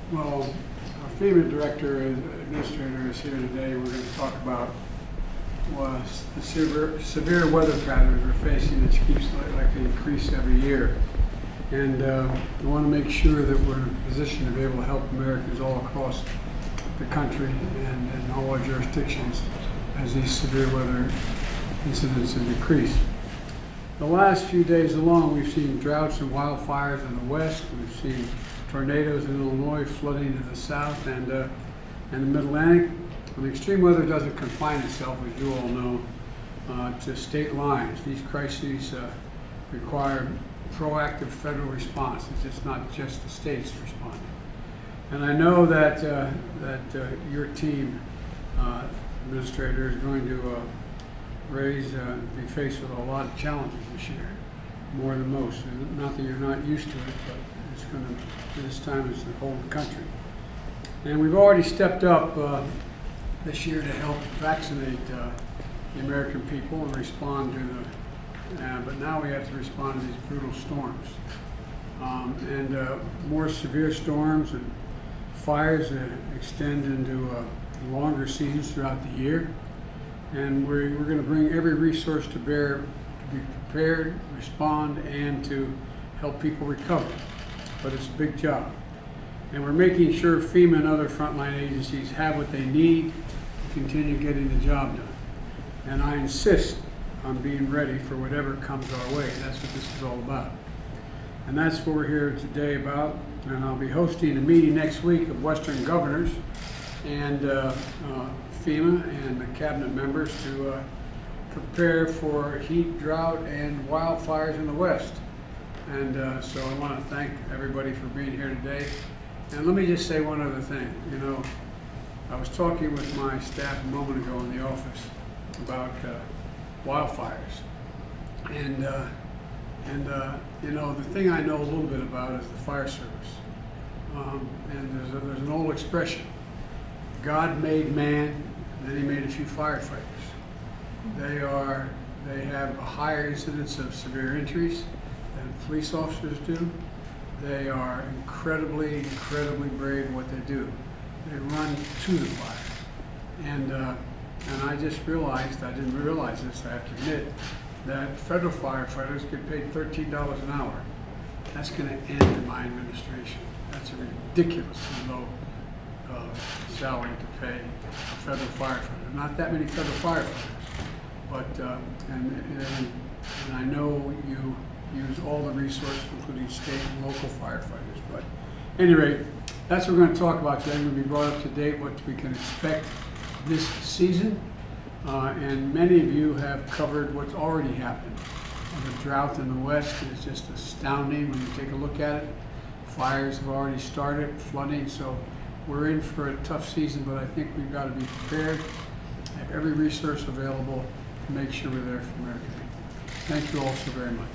Well, our FEMA director and administrator is here today. We're going to talk about the severe weather patterns we're facing, which keeps like to increase every year. And we want to make sure that we're in a position to be able to help Americans all across the country and in all our jurisdictions as these severe weather incidents have increased. The last few days alone, we've seen droughts and wildfires in the west. We've seen tornadoes in Illinois, flooding to the south and the Mid-Atlantic. And extreme weather doesn't confine itself, as you all know, to state lines. These crises require proactive federal response. It's just not just the states responding. And I know that your team, Administrator, is going to be faced with a lot of challenges this year, more than most. And not that you're not used to it, but it's going to, this time it's the whole country. And we've already stepped up this year to help vaccinate the American people and respond to but now we have to respond to these brutal storms. More severe storms and fires extend into longer seasons throughout the year. And we're going to bring every resource to bear to be prepared, respond, and to help people recover. But it's a big job. And we're making sure FEMA and other frontline agencies have what they need to continue getting the job done. And I insist on being ready for whatever comes our way. That's what this is all about. And that's what we're here today about. And I'll be hosting a meeting next week of Western governors and FEMA and the cabinet members to prepare for heat, drought, and wildfires in the West. And so I want to thank everybody for being here today. And let me just say one other thing. You know, I was talking with my staff a moment ago in the office about wildfires. And you know, the thing I know a little bit about is the fire service. And there's an old expression: God made man, and then he made a few firefighters. They have a higher incidence of severe injuries than police officers do. They are incredibly brave in what they do. They run to the fire. And I just realized, I didn't realize this, I have to admit, that federal firefighters get paid $13 an hour. That's going to end in my administration. That's a ridiculously low salary to pay a federal firefighter. Not that many federal firefighters, but and I know you use all the resources, including state and local firefighters. But at any rate, that's what we're going to talk about today. We're going to be brought up to date what we can expect this season. And many of you have covered what's already happened. The drought in the West is just astounding when you take a look at it. Fires have already started, flooding, so we're in for a tough season, but I think we've got to be prepared, have every resource available to make sure we're there for America. Thank you all so very much.